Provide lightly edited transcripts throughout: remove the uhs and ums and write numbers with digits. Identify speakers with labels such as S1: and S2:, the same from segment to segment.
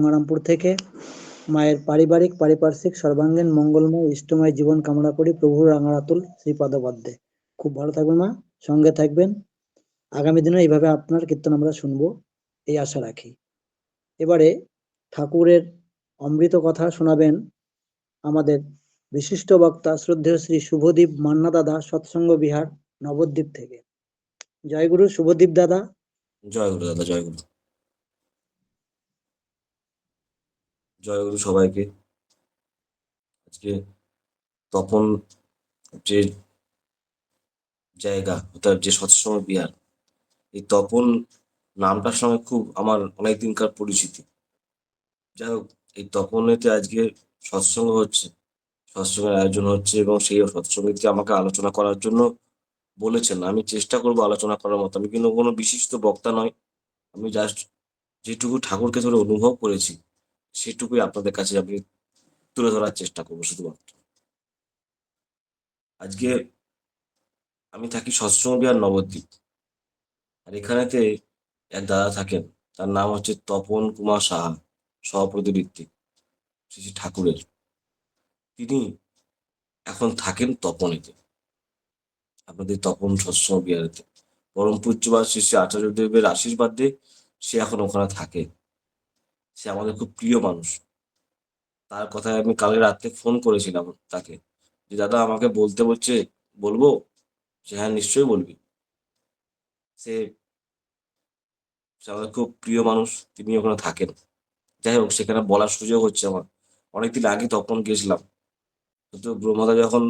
S1: গঙ্গারামপুর থেকে মায়ের পারিপার্শ্বিক সর্বাঙ্গীন মঙ্গলময় ইষ্টময় জীবন কামনা করি প্রভুর রাঙারাতুল শ্রীপাদপদ্মে। খুব ভালো থাকবেন মা, সঙ্গে থাকবেন। আগামী দিনে এইভাবে আপনার কীর্তন আমরা শুনবো এই আশা রাখি। এবারে ঠাকুরের অমৃত কথা শোনাবেন আমাদের বিশিষ্ট বক্তা শ্রদ্ধেয় শ্রী শুভদীপ মান্না দাদা, সৎসঙ্গ বিহার, নবদ্বীপ থেকে। জয় গুরু শুভদীপ দাদা।
S2: জয় গুরু দাদা, জয় গুরু। জয় গুরু সবাইকে। আজকে তপন যে জায়গা, অর্থাৎ যে সৎসঙ্গ বিহার, এই তপন নামটার সঙ্গে খুব আমার অনেক দিনকার পরিচিতি। যাই হোক, এই তপনেতে আজকে সৎসঙ্গ হচ্ছে, সৎসঙ্গের আয়োজন হচ্ছে এবং সেই সৎসঙ্গীতে আমাকে আলোচনা করার জন্য বলেছেন। আমি চেষ্টা করবো আলোচনা করার মতো। আমি কিন্তু কোনো বিশিষ্ট বক্তা নয়, আমি জাস্ট যেটুকু ঠাকুরকে ধরে অনুভব করেছি সেটুকুই আপনাদের কাছে আমি তুলে ধরার চেষ্টা করবো শুধুমাত্র। আজকে আমি থাকি সৎসঙ্গ বিহার, নবদ্বীপ। আর এখানেতে এক দাদা থাকেন, তার নাম হচ্ছে তপন কুমার সাহা, সহপ্রতিবৃত্তি শ্রী শ্রী ঠাকুরের। তিনি এখন থাকেন তপনেতে, আপনাদের তপন সৎসঙ্গ বিহারেতে। পরম পূজ্যপাদ শ্রী শ্রী আচার্যদেবের আশীর্বাদে সে এখন ওখানে থাকে। সে আমাদের খুব প্রিয় মানুষ। তার কথায় আমি কাল রাত্রে ফোন করেছিলাম তাকে, যে দাদা আমাকে বলতে বলছে, বলবো? সে হ্যাঁ নিশ্চয়ই বলবি। সে সে আমাদের খুব প্রিয় মানুষ, তিনি ওখানে থাকেন। যাই হোক, সেখানে বলার সুযোগ হচ্ছে আমার। অনেকদিন আগে তখন গেছিলাম, কিন্তু ব্রহ্মদা যখন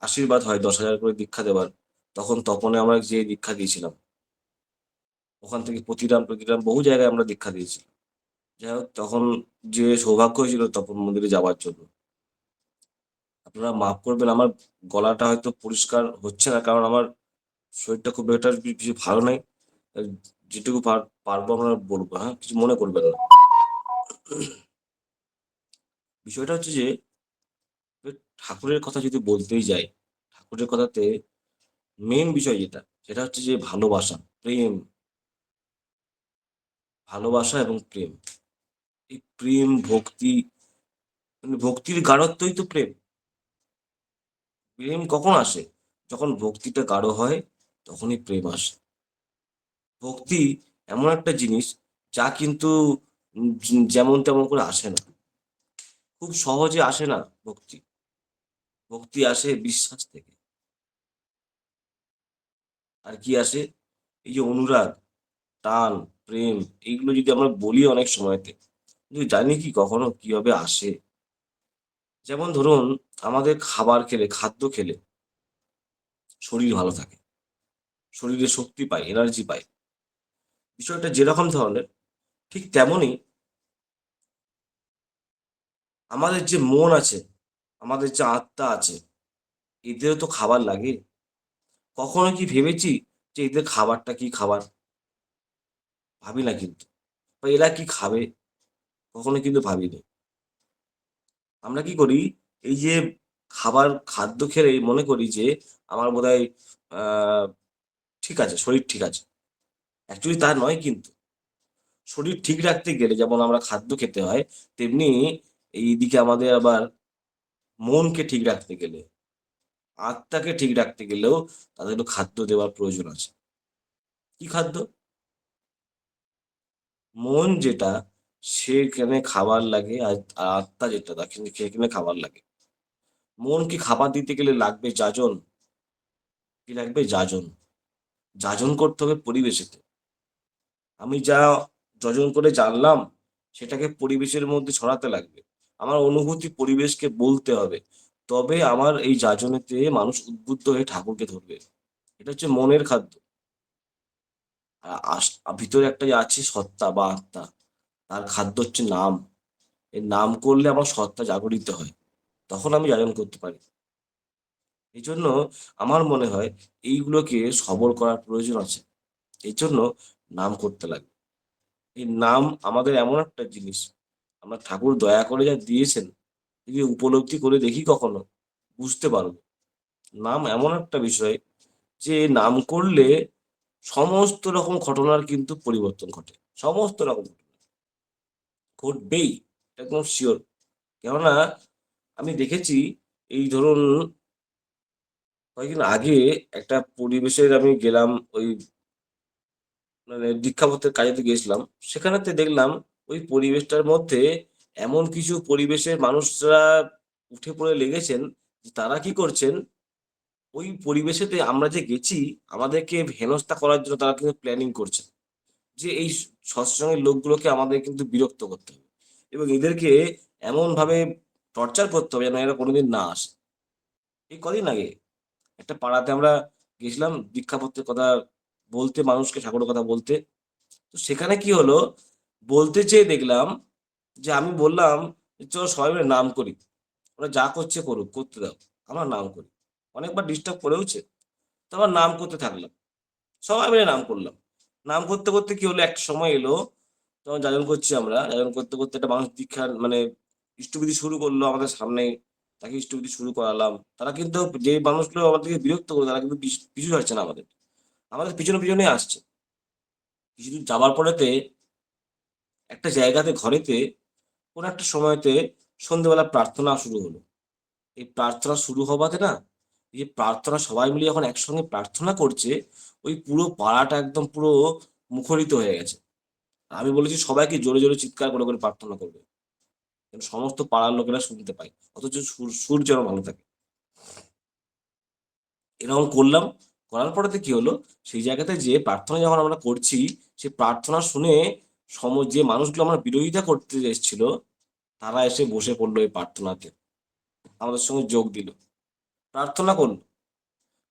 S2: আশীর্বাদ হয় 10,000 করে দীক্ষা দেবার, তখন তপনে আমরা যে দীক্ষা দিয়েছিলাম, ওখান থেকে প্রতিরাম বহু জায়গায় আমরা দীক্ষা দিয়েছি। যাই হোক, তখন যে সৌভাগ্য হয়েছিল তপন মন্দিরে যাওয়ার জন্য। আপনারা মাফ করবেন, আমার গলাটা হয়তো পরিষ্কার হচ্ছে না, কারণ আমার শরীরটা খুব একটা কিছু ভালো নাই। আহ, যেটুকু পারবো আমরা বলবো, হ্যাঁ, কিছু মনে করবেন না। বিষয়টা হচ্ছে যে ঠাকুরের কথা যদি বলতেই যাই, ঠাকুরের কথাতে মেন বিষয় যেটা, সেটা হচ্ছে যে ভালোবাসা, প্রেম। ভালোবাসা এবং প্রেম, এই প্রেম ভক্তি, মানে ভক্তির গাঢ়ত্বই তো প্রেম। প্রেম কখন আসে? যখন ভক্তিটা গাঢ় হয়, তখনই প্রেম আসে। ভক্তি এমন একটা জিনিস যা কিন্তু যেমন তেমন করে আসে না, খুব সহজে আসে না। ভক্তি ভক্তি আসে বিশ্বাস থেকে। আর কি আসে? এই যে অনুরাগ, টান, প্রেম, এইগুলো যদি আমরা বলি অনেক সময়তে, কিন্তু জানি কি কখনো কিভাবে আসে? যেমন ধরুন, আমাদের খাবার খেলে, খাদ্য খেলে শরীর ভালো থাকে, শরীরে শক্তি পায়, এনার্জি পায়। বিষয়টা যেরকম ধরনের, ঠিক তেমনই আমাদের যে মন আছে, আমাদের যে আত্মা আছে, এদেরও তো খাবার লাগে। কখনো কি ভেবেছি যে এদের খাবারটা কি খাবার? ভাবি না কিন্তু। বা এরা কি খাবে, কখনো কিন্তু ভাবিনি। আমরা কি করি, এই যে খাদ্য খেলেই মনে করি যে আমার বোধহয় আহ ঠিক আছে, শরীর ঠিক আছে। অ্যাকচুয়ালি তা নয় কিন্তু। শরীর ঠিক রাখতে গেলে যেমন আমরা খাদ্য খেতে হয়, তেমনি এইদিকে আমাদের আবার মনকে ঠিক রাখতে গেলে, আত্মাকে ঠিক রাখতে গেলেও তাদের একটু খাদ্য দেওয়ার প্রয়োজন আছে। কি খাদ্য? মন যেটা, সেখানে খাবার লাগে, আর আত্মা যেটা, তাকে সেখানে খাবার লাগে। মনকে খাবার দিতে গেলে লাগবে যাজন। কি লাগবে? যাজন। যাজন করতে হবে পরিবেশেতে। আমি যা যজন করে জানলাম, সেটাকে পরিবেশের মধ্যে ছড়াতে লাগবে। আমার অনুভূতি পরিবেশকে বলতে হবে, তবে আমার এই যাজনেতে মানুষ উদ্বুদ্ধ হয়ে ঠাকুরকে ধরবে। এটা হচ্ছে মনের খাদ্য। ভিতরে একটা যে আছে সত্তা বা আত্মা, তার খাদ্য হচ্ছে নাম। এই নাম করলে আমার সত্তা জাগরিত হয়, তখন আমি যাজন করতে পারি। এই জন্য আমার মনে হয় এইগুলোকে সবল করার প্রয়োজন আছে। এই জন্য নাম করতে লাগে। এই নাম আমাদের এমন একটা জিনিস, আমরা ঠাকুর দয়া করে যা দিয়েছেন, যদি উপলব্ধি করে দেখি কখনো, বুঝতে পারবো। নাম এমন একটা বিষয় যে নাম করলে সমস্ত রকম ঘটনার কিন্তু পরিবর্তন ঘটে, সমস্ত রকম ঘটনা। ঘটবেই, একদম শিওর। কেননা আমি দেখেছি, এই ধরুন কয়েকদিন আগে একটা পরিবেশের আমি গেলাম, ওই মানে দীক্ষাপত্রের কাজেতে গেছিলাম। সেখানেতে দেখলাম ওই পরিবেশটার মধ্যে এমন কিছু পরিবেশের মানুষরা উঠে পড়ে লেগেছেন, যে তারা কি করছেন, ওই পরিবেশেতে আমরা যে গেছি, আমাদেরকে হেনস্থা করার জন্য তারা কিন্তু প্ল্যানিং করছে। যে এই সৎসঙ্গের লোকগুলোকে আমাদের কিন্তু বিরক্ত করতে হবে এবং এদেরকে এমনভাবে টর্চার করতে হবে যেন এরা কোনোদিন না আসে। এই কদিন আগে একটা পাড়াতে আমরা গেছিলাম দীক্ষাপত্রের কথা বলতে, মানুষকে ঠাকুরের কথা বলতে। তো সেখানে কি হলো, বলতে চেয়ে দেখলাম যে আমি বললাম যে, "চলো সবাই মিলে নাম করি। ওরা যা করছে করুক, করতে দাও। আমরা নাম করি।" অনেকবার ডিস্টার্ব করেওছে। তো আবার নাম করতে থাকলাম। সবাই মিলে নাম করলাম। নাম করতে, করতে কি হলো, একটা সময় এলো, তখন যাজন করছি আমরা। যাজন করতে, করতে একটা মানুষ দীক্ষার মানে ইষ্টবিধি শুরু করলো আমাদের সামনেই। তাকে ইষ্টবিধি শুরু করালাম। তারা কিন্তু, যে মানুষগুলো আমাদেরকে বিরক্ত করে, তারা কিন্তু পিছু ছাড়ছে না আমাদের। আমাদের পিছনে, পিছনেই আসছে। কিছুদূর যাবার পরেতে একটা জায়গাতে ঘরেতে কোনো একটা সময়তে সন্ধ্যেবেলা প্রার্থনা শুরু হলো। এই প্রার্থনা শুরু হবাতে না, এই যে প্রার্থনা সবাই মিলে যখন একসঙ্গে প্রার্থনা করছে, ওই পুরো পাড়াটা একদম পুরো মুখরিত হয়ে গেছে। আমি বলেছি সবাইকে জোরে, জোরে চিৎকার করে, করে প্রার্থনা করবে। যেন সমস্ত পাড়ার লোকেরা শুনতে পায়। অথচ সুর যেন ভালো থাকে। এরকম করলাম। করার পরেতে কি হলো, সেই জায়গাতে যেয়ে প্রার্থনা যখন আমরা করছি, সেই প্রার্থনা শুনে যে মানুষগুলো আমার বিরোধিতা করতে এসেছিল, তারা এসে বসে পড়লো এই প্রার্থনাতে। আমাদের সঙ্গে যোগ দিল। প্রার্থনা করল।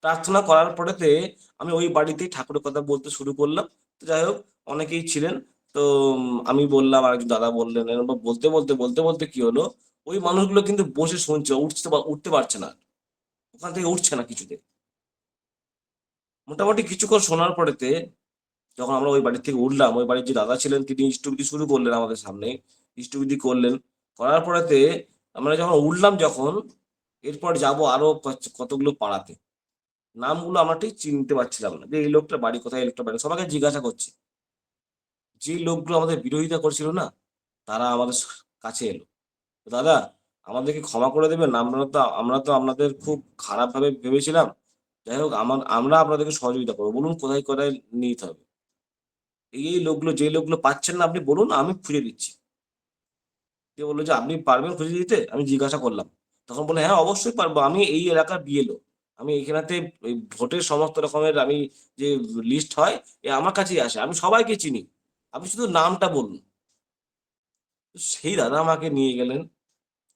S2: প্রার্থনা করার পরেতে আমি ওই বাড়িতেই ঠাকুরের কথা বলতে শুরু করলাম। তো যাই হোক, অনেকেই ছিলেন। তো আমি বললাম, আরেকজন দাদা বললেন। এরকম বলতে, বলতে, বলতে, বলতে কি হলো, ওই মানুষগুলো কিন্তু বসে শুনছে, উঠতে পারছে না। ওখান থেকে উঠছে না কিছুতে। মোটামুটি কিছুক্ষণ শোনার পরেতে যখন আমরা ওই বাড়ি থেকে উঠলাম, ওই বাড়ির যে দাদা ছিলেন তিনি ইষ্টবিধি শুরু করলেন আমাদের সামনে। ইষ্টবিধি করলেন। করার পরেতে আমরা যখন উঠলাম, এরপর যাবো আরো কতগুলো পাড়াতে। নামগুলো আমরা ঠিক চিনতে পারছিলাম না যে এই লোকটার বাড়ি কোথায়, এই লোকটার বাড়ি। সবাইকে জিজ্ঞাসা করছি। যে লোকগুলো আমাদের বিরোধিতা করছিল না, তারা আমাদের কাছে এলো। "দাদা, আমাদেরকে ক্ষমা করে দেবেন। আমরা তো আপনাদের খুব খারাপভাবে ভেবেছিলাম। যাই হোক, আমরা আপনাদেরকে সহযোগিতা করব। বলুন কোথায়, কোথায় নিতে হবে? এই লোকগুলো, যে লোকগুলো পাচ্ছেন না আপনি বলুন, আমি খুঁজে দিচ্ছি।" দিয়ে বলল যে, "আপনি পারবেন খুঁজে দিতে?" আমি জিজ্ঞাসা করলাম। তখন বলল, "হ্যাঁ, অবশ্যই পারবো। আমি এই এলাকার বিএলও। আমি এইখানেতে ওই ভোটের সমস্ত রকমের আমি যে লিস্ট হয়, আমার কাছেই আসে। আমি সবাইকে চিনি। আপনি শুধু নামটা বলুন।" তো সেই দাদা আমাকে নিয়ে গেলেন।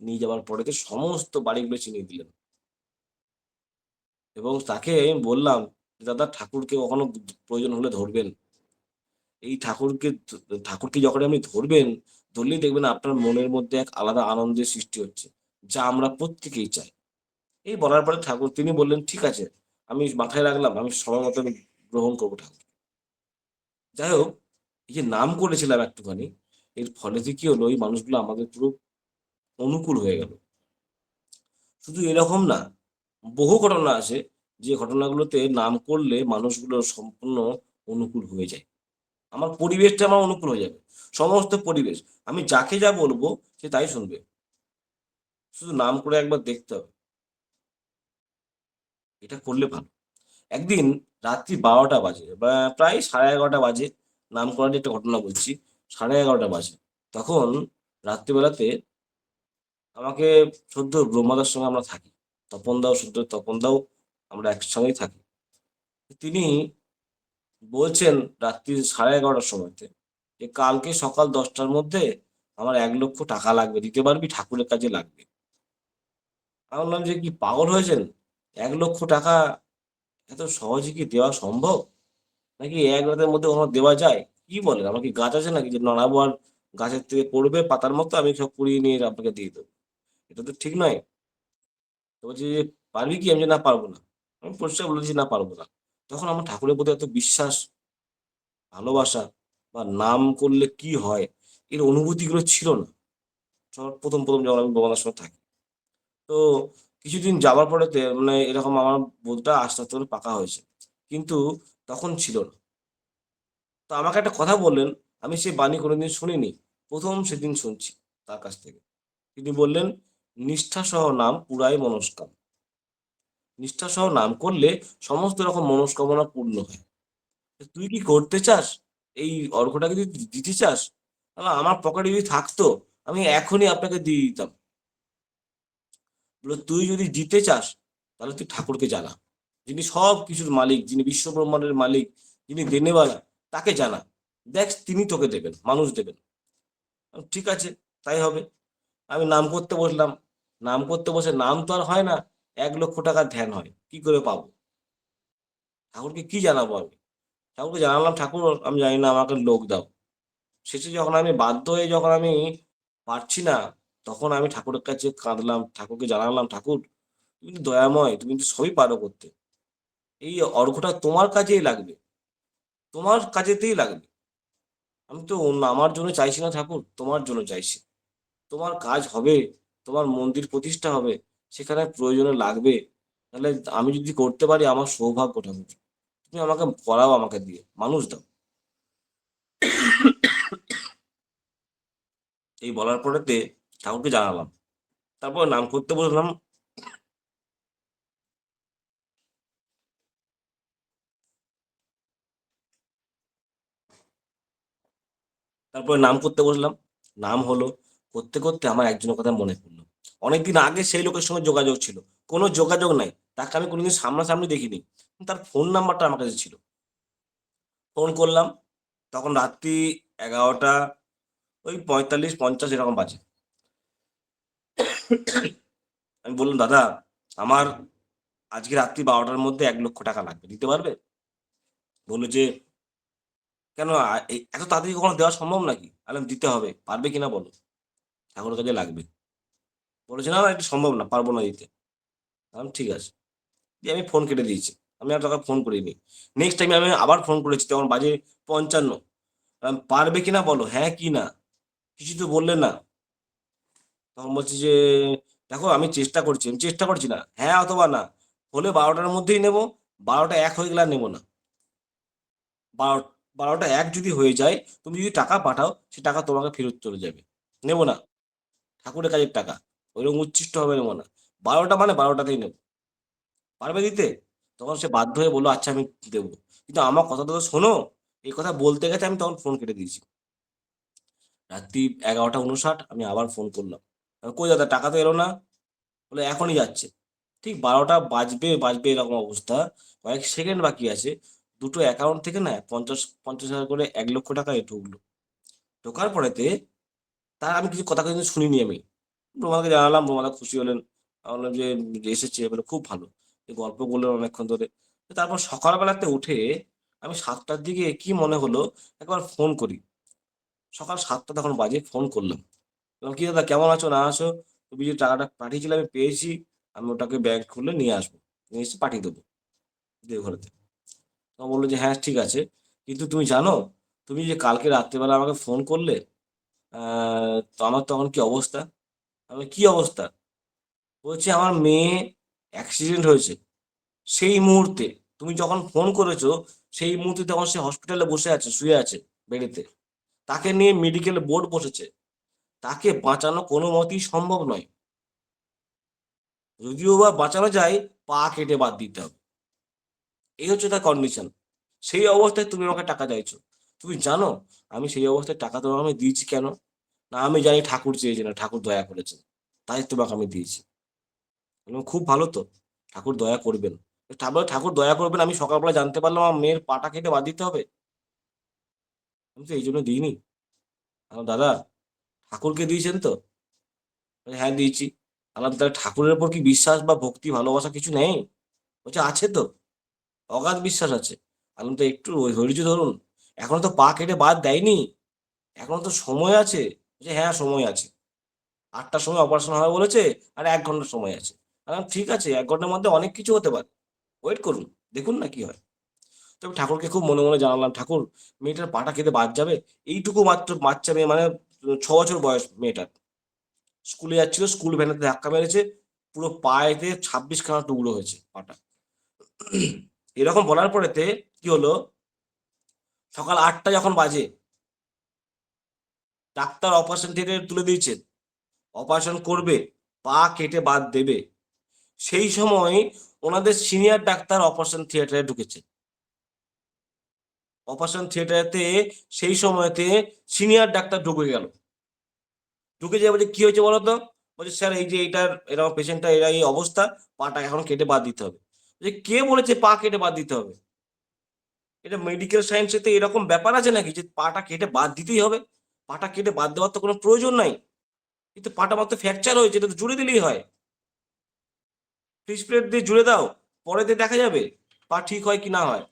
S2: নিয়ে যাওয়ার পরেতে সমস্ত বাড়িগুলো চিনিয়ে দিলেন এবং তাকে আমি বললাম, "দাদা, ঠাকুরকে কখনো প্রয়োজন হলে ধরবেন। এই ঠাকুরকে যখন আপনি ধরবেন, ধরলেই দেখবেন আপনার মনের মধ্যে এক আলাদা আনন্দের সৃষ্টি হচ্ছে। যা আমরা প্রত্যেকেই চাই।" এই বলার পরে তিনি বললেন, "ঠিক আছে, আমি মাথায় রাখলাম। আমি সময় মতো আমি গ্রহণ করব ঠাকুর।" যাই হোক, এই যে নাম করেছিলাম একটুখানি, এর ফলেতে কি হলো, ওই মানুষগুলো আমাদের পুরো অনুকূল হয়ে গেল। শুধু এরকম না, বহু ঘটনা আছে, যে ঘটনাগুলোতে নাম করলে মানুষগুলো সম্পূর্ণ অনুকূল হয়ে যায়। আমার পরিবেশটা আমার অনুকূল হয়ে যাবে। সমস্ত পরিবেশ। আমি যাকে যা বলবো, সে তাই শুনবে। শুধু নাম করে একবার দেখতে হবে। এটা করলে ভালো। একদিন রাত্রি ১২টা বাজে বা প্রায় 11:30 বাজে। নামকরণের একটা ঘটনা বলছি। 11:30 বাজে। তখন রাত্রিবেলাতে আমাকে সদ্য ব্রহ্মাদার সঙ্গে আমরা থাকি। তপনদাও আমরা একসঙ্গেই থাকি। তিনি বলছেন রাত্রি 11:30 সময়তে যে, "কালকে সকাল ১০টার মধ্যে আমার ৳১,০০,০০০ লাগবে। দিতে পারবি? ঠাকুরের কাজে লাগবে।" আমি বললাম যে, "কি পাগল হয়েছেন? ৳১,০০,০০০ এত সহজে কি দেওয়া সম্ভব? নাকি এক রাতের মধ্যে কখনো দেওয়া যায়? কি বলেন? আমার কি গাছ আছে নাকি যে নড়াবো আর গাছের থেকে পড়বে পাতার মতো আমি সব কুড়িয়ে নিয়ে আপনাকে দিয়ে দেব? এটা তো ঠিক নয়।" তো বলছে যে, "পারবি কি?" আমি যে, "না, পারব না।" আমি পরিষ্কার বলে দিয়েছি, "না, পারব না।" তখন আমার ঠাকুরের প্রতি এত বিশ্বাস, ভালোবাসা বা নাম করলে কি হয়, এর অনুভূতিগুলো ছিল না। ১ম যখন আমি বাবার সঙ্গে থাকি। তো কিছুদিন যাবার পরেতে মানে এরকম আমার বোধটা আস্তে, আস্তে করে পাকা হয়েছে। কিন্তু তখন ছিল না। তো আমাকে একটা কথা বললেন, আমি সেই বাণী কোনদিন শুনিনি। প্রথম সেদিন শুনছি তার কাছ থেকে। তিনি বললেন, নিষ্ঠা সহ নাম পুরাই মনস্কাম। নিষ্ঠা সহ নাম করলে সমস্ত রকম মনস্কামনা পূর্ণ হয়। তুই কি করতে চাস? এই অর্ঘটাকে যদি দিতে চাস, তাহলে আমার পকেটে যদি থাকতো আমি এখনই আপনাকে দিয়ে দিতাম। বলে, তুই যদি দিতে চাস তাহলে তুই ঠাকুরকে জানা, যিনি সব কিছুর মালিক, যিনি বিশ্ব ব্রহ্মাণ্ডের মালিক, যিনি দেনেওয়ালা, তাকে জানা। দেখ, তিনি তোকে দেবেন, মানুষ দেবেন। ঠিক আছে, তাই হবে। আমি নাম করতে বসলাম। নাম করতে বসে নাম তো আর হয় না, 1,00,000 টাকার ধ্যান হয়, কি করে পাবো? ঠাকুরকে কি জানাবো আমি? ঠাকুরকে জানালাম, ঠাকুর আমি জানি না, আমাকে লোক দাও। শেষে যখন আমি বাধ্য হয়ে, যখন আমি পারছি না, তখন আমি ঠাকুরের কাছে কাঁদলাম, ঠাকুরকে জানালাম, ঠাকুর তুমি তো দয়াময়, তুমি তো সবই পারো করতে। এই অর্ঘটা তোমার কাজেই লাগবে, তোমার কাজেতেই লাগবে। আমি তো আমার জন্য চাইছি না ঠাকুর, তোমার জন্য চাইছি। তোমার কাজ হবে, তোমার মন্দির প্রতিষ্ঠা হবে, সেখানে প্রয়োজনে লাগবে। তাহলে আমি যদি করতে পারি, আমার সৌভাগ্য ঠাকুর। তুমি আমাকে করাও, আমাকে দিয়ে মানুষ দাও। এই বলার পরেতে ঠাকুরকে জানালাম। তারপর নাম করতে বসলাম। তারপরে নাম করতে বসলাম। নাম হলো। করতে করতে আমার একজনের কথা মনে পড়লো। অনেকদিন আগে সেই লোকের সঙ্গে যোগাযোগ ছিল, কোনো যোগাযোগ নাই, তাকে আমি কোনোদিন সামনাসামনি দেখিনি, তার ফোন নাম্বারটা আমার কাছে ছিল। ফোন করলাম। তখন রাত্রি 11টা, ওই 45-50 এরকম বাজে। আমি বললাম, দাদা, আমার আজকে রাত্রি 12টার মধ্যে 1,00,000 টাকা লাগবে, দিতে পারবে? বললো যে, কেন এত তাড়াতাড়ি কখনো দেওয়া সম্ভব নাকি? আমি বললাম, দিতে হবে, পারবে কিনা বলো, ঠাকুরের কাজে লাগবে। বলেছে, না না, এটা সম্ভব না, পারবো না দিতে। আমি ঠিক আছে, দিয়ে আমি ফোন কেটে দিয়েছি। আমি আর তোকে ফোন করিনি। নেক্সট টাইম আমি আবার ফোন করেছি, তখন বাজে 55। পারবে কিনা বলো, হ্যাঁ কি না, কিছু তো বললে না। তখন বলছি যে, দেখো আমি চেষ্টা করছি, আমি চেষ্টা করছি না, হ্যাঁ অথবা না, হলে 12টার মধ্যেই নেবো। 12টা 1 হয়ে গেলে আর নেবো না। 12টা 1 যদি হয়ে যায়, তুমি যদি টাকা পাঠাও, সে টাকা তোমাকে ফেরত চলে যাবে। নেবো না, ঠাকুরের কাজের টাকা, ওইরকম উচ্ছিষ্ট হবে, নেবো না। 12টা মানে 12টাতেই নেবো। পারবে দিতে? তখন সে বাধ্য হয়ে বললো, আচ্ছা আমি দেবো। কিন্তু আমার কথাটা তো শোনো। এই কথা বলতে গেছে, আমি তখন ফোন কেটে দিয়েছি। রাত্রি 11টা 59 আমি আবার ফোন করলাম। কই দাদা, টাকা তো এলো না? বলে, এখনই যাচ্ছে। ঠিক 12টা বাজবে বাজবে এরকম অবস্থা, কয়েক সেকেন্ড বাকি আছে। দুটো অ্যাকাউন্ট থেকে না 50,000 করে 1,00,000 টাকা ঢুকলো। ঢোকার পরেতে তার আমি কিছু কথা কিন্তু শুনিনি আমি। রোমাকে জানালাম, রোমালা খুশি হলেন। আমি বললাম যে, এসেছে, বলে খুব ভালো। এই গল্প বললেন অনেকক্ষণ ধরে। তারপর সকালবেলাতে উঠে আমি 7টার দিকে কি মনে হলো, একবার ফোন করি। সকাল 7টা তখন বাজে, ফোন করলাম। বললাম, কি দাদা, কেমন আছো না আছো? তুমি যে টাকাটা পাঠিয়েছিলে আমি পেয়েছি, আমি ওটাকে ব্যাংক খুলে নিয়ে আসবো, নিয়ে এসে পাঠিয়ে দেবো দেওঘরেতে। তখন বললো যে, হ্যাঁ ঠিক আছে, কিন্তু তুমি জানো, তুমি যে কালকে রাত্রেবেলা আমাকে ফোন করলে, তো আমার তখন কি অবস্থা? আমি, কি অবস্থা? বলছে, আমার মেয়ে অ্যাক্সিডেন্ট হয়েছে। সেই মুহূর্তে তুমি যখন ফোন করেছো, সেই মুহূর্তে তখন সে হসপিটালে বসে আছে, শুয়ে আছে বেডেতে। তাকে নিয়ে মেডিকেল বোর্ড বসেছে। তাকে বাঁচানো কোনো মতেই সম্ভব নয়। যদিও বা বাঁচানো যায়, পা কেটে বাদ দিতে হবে। এই হচ্ছে তার কন্ডিশন। সেই অবস্থায় তুমি আমাকে টাকা চাইছো। তুমি জানো আমি সেই অবস্থায় টাকা তোমাকে আমি দিয়েছি কেন? না, আমি জানি ঠাকুর চেয়েছে না, ঠাকুর দয়া করেছে, তাই তোমাকে আমি দিয়েছি। বললাম, খুব ভালো তো, ঠাকুর দয়া করবেন। তারপরে ঠাকুর দয়া করবেন আমি সকালবেলা জানতে পারলাম আমার মেয়ের পাটা কেটে বাদ দিতে হবে। আমি তো এই জন্য দিইনি। আমার, দাদা, ঠাকুরকে দিয়েছেন তো? বলে, হ্যাঁ দিয়েছি। আমার, তাহলে ঠাকুরের উপর কি বিশ্বাস বা ভক্তি ভালোবাসা কিছু নেই? বলছে, আছে তো, অগাধ বিশ্বাস আছে। আমি তো একটু ধৈর্য ধরুন, এখনো তো পা কেটে বাদ দেয়নি, এখনো তো সময় আছে। বলছে, হ্যাঁ সময় আছে। 8টার সময় অপারেশন হবে বলেছে, আর 1 ঘন্টা সময় আছে। আমি বললাম, ঠিক আছে, 1 ঘন্টার মধ্যে অনেক কিছু হতে পারে, ওয়েট করুন, দেখুন না কি হয়। তবে ঠাকুরকে খুব মনে মনে জানালাম, ঠাকুর মেয়েটার পাটা কেটে বাদ যাবে, এইটুকু মাত্র বাচ্চা মেয়ে, মানে 6 বছর বয়স মেয়েটার। স্কুলে যাচ্ছিল, স্কুল ভ্যানেতে ধাক্কা মেরেছে, পুরো পায়েতে 26খানা টুকরো হয়েছে পাটা। এরকম বলার পরেতে কি হলো, সকাল 8টা যখন বাজে, ডাক্তার অপারেশন থিয়েটারে তুলে দিয়েছেন, অপারেশন করবে, পা কেটে বাদ দেবে। সেই সময় ওনাদের সিনিয়র ডাক্তার অপারেশন থিয়েটারে ঢুকেছে। অপারেশন থিয়েটারেতে সেই সময়তে সিনিয়র ডাক্তার ঢুকে গেল, ঢুকে যাবে যে কি হয়েছে বলতো? বলছে স্যার এই যে এইটার এরকম পেশেন্টটা এরা এই অবস্থা, পাটা এখন কেটে বাদ দিতে হবে। যে কে বলেছে পা কেটে বাদ দিতে হবে? এটা মেডিকেল সায়েন্সেতে এরকম ব্যাপার আছে নাকি যে পাটা কেটে বাদ দিতেই হবে? পাটা কেটে বাদ দেওয়ার তো কোনো প্রয়োজন নাই, কিন্তু পাটা মাত্র ফ্র্যাকচার হয়েছে, এটা তো জুড়ে দিলেই হয়। ফিস প্লেট দিয়ে জুড়ে দাও, পরে দিয়ে দেখা যাবে পা ঠিক হয় কি না হয়।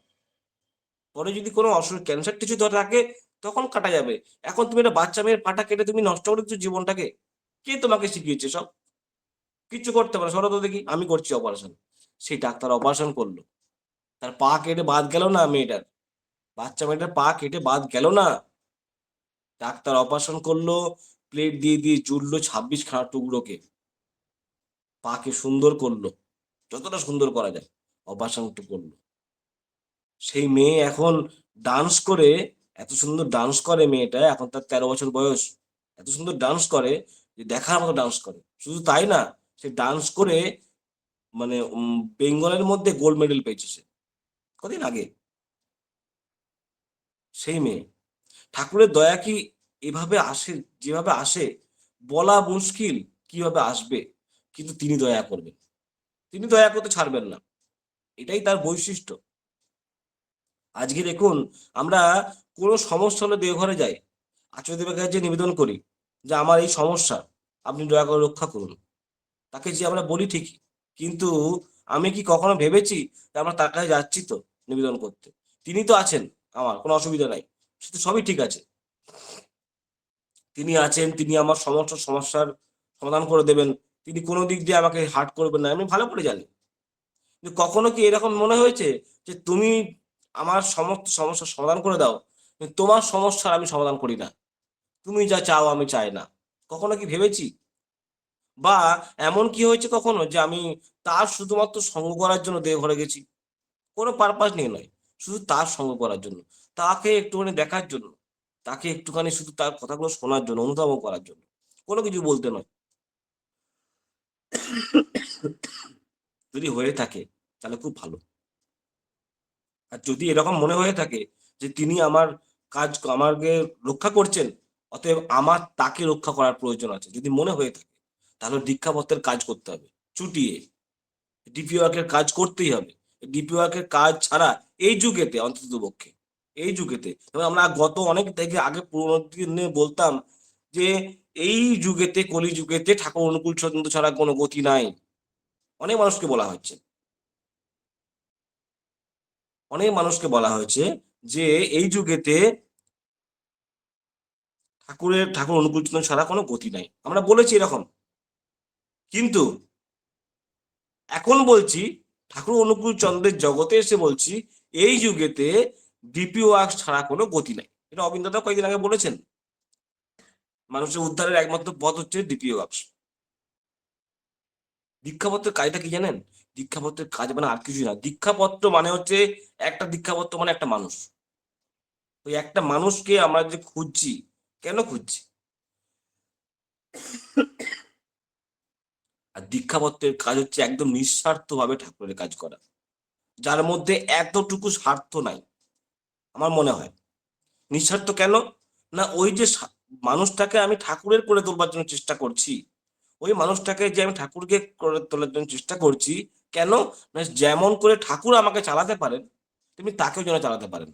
S2: পরে যদি কোনো ক্যান্সার টিস্যু থাকে তখন কাটা যাবে। এখন তুমি একটা বাচ্চা মেয়ের পাটা কেটে তুমি নষ্ট করে দিচ্ছ জীবনটাকে। কে তোমাকে শিখিয়েছে সব? কিচ্ছু করতে পারে, সরো তো দেখি, আমি করছি অপারেশন। সেই ডাক্তার অপারেশন করলো, তার পা কেটে বাদ গেল না মেয়েটার, বাচ্চা মেয়েটার পা কেটে বাদ গেল না। ডাক্তার অপারেশন করলো, প্লেট দিয়ে দিয়ে জুড়লো 26 খানা টুকরোকে, পাকে সুন্দর করলো, যতটা সুন্দর করা যায় অপারেশন করলো। সেই মেয়ে এখন ডান্স করে, এত সুন্দর ডান্স করে মেয়েটা, এখন তার 13 বছর বয়স, এত সুন্দর ডান্স করে যে দেখার মতো ডান্স করে। শুধু তাই না, সে ডান্স করে মানে বেঙ্গলের মধ্যে গোল্ড মেডেল পেয়েছে সে কদিন আগে। সেই মেয়ে, ঠাকুরের দয়া কি এভাবে আসে? যেভাবে আসে বলা মুশকিল কিভাবে আসবে, কিন্তু তিনি দয়া করবেন, তিনি দয়া করতে ছাড়বেন না, এটাই তার বৈশিষ্ট্য। আজকে দেখুন, আমরা কোনো সমস্যা হলে দেওঘরে যাই, আচার্যদেবের কাছে নিবেদন করি যে আমার এই সমস্যা, আপনি দয়া করে রক্ষা করুন। তাকে যে আমরা বলি ঠিকই, কিন্তু আমি কি কখনো ভেবেছি যে আমরা তার কাছে যাচ্ছি তো নিবেদন করতে? তিনি তো আছেন, আমার কোনো অসুবিধা নাই, সে তো সবই ঠিক আছে, তিনি আছেন, তিনি আমার সমস্ত সমস্যার সমাধান করে দেবেন, তিনি কোনো দিক দিয়ে আমাকে হার্ট করবেন না, আমি ভালো করে জানি। কিন্তু কখনো কি এরকম মনে হয়েছে যে তুমি আমার সমস্ত সমস্যার সমাধান করে দাও, কিন্তু তোমার সমস্যার আমি সমাধান করি না, তুমি যা চাও আমি চাই না? কখনো কি ভেবেছি? বা এমন কি হয়েছে কখনো যে আমি তার শুধুমাত্র সঙ্গ করার জন্য দেওঘরে গেছি, কোনো পারপাস নিয়ে নয়, শুধু তার সঙ্গ করার জন্য, তাকে একটুখানি দেখার জন্য, তাকে একটুখানি শুধু তার কথাগুলো শোনার জন্য, অনুধাবন করার জন্য, কোনো কিছু বলতে নয়। যদি হয়ে থাকে তাহলে খুব ভালো। আর যদি এরকম মনে হয়ে থাকে যে তিনি আমার কাজ আমাকে রক্ষা করছেন, অতএব আমার তাকে রক্ষা করার প্রয়োজন আছে, যদি মনে হয়ে থাকে, তাহলে দীক্ষাপত্রের কাজ করতে হবে চুটিয়ে, ডিপি ওয়ার্কের কাজ করতেই হবে। ডিপি ওয়ার্কের কাজ ছাড়া এই যুগেতে, অন্তত পক্ষে এই যুগেতে, তবে আমরা গত অনেক থেকে আগে পুরোনো দিনে বলতাম যে এই যুগেতে, কলি যুগেতে ঠাকুর অনুকূল চন্দ্র ছাড়া কোনো গতি নাই। অনেক মানুষকে বলা হচ্ছে, অনেক মানুষকে বলা হয়েছে যে এই যুগেতে ঠাকুর অনুকূল চন্দ্র ছাড়া কোনো গতি নাই, আমরা বলেছি এরকম। কিন্তু এখন বলছি, ঠাকুর অনুকূল চন্দ্রের জগতে এসে বলছি, এই যুগেতে ডিপি ওয়ার্কস ছাড়া কোনো গতি নাই। এটা অবিন্দতা কয়েকদিন আগে বলেছেন, মানুষের উদ্ধারের একমাত্র পথ হচ্ছে ডিপি ওয়ার্কস। দীক্ষাপত্রের কাজটা কি জানেন? দীক্ষাপত্রের কাজ মানে আর কিছুই না, দীক্ষাপত্র মানে হচ্ছে, একটা দীক্ষাপত্র মানে একটা মানুষ। ওই একটা মানুষকে আমরা যে খুঁজছি, কেন খুঁজছি? আর দীক্ষাপত্রের কাজ হচ্ছে একদম নিঃস্বার্থ ভাবে ঠাকুরের কাজ করা, যার মধ্যে এতটুকু স্বার্থ নাই। আমার মনে হয় নিঃস্বার্থ কেন না, ওই যে মানুষটাকে আমি ঠাকুরের করে তোলবার জন্য চেষ্টা করছি, ওই মানুষটাকে যে আমি ঠাকুরকে করে তোলার জন্য চেষ্টা করছি, কেন না যেমন করে ঠাকুর আমাকে চালাতে পারেন তেমনি তাকেও যেন চালাতে পারেন।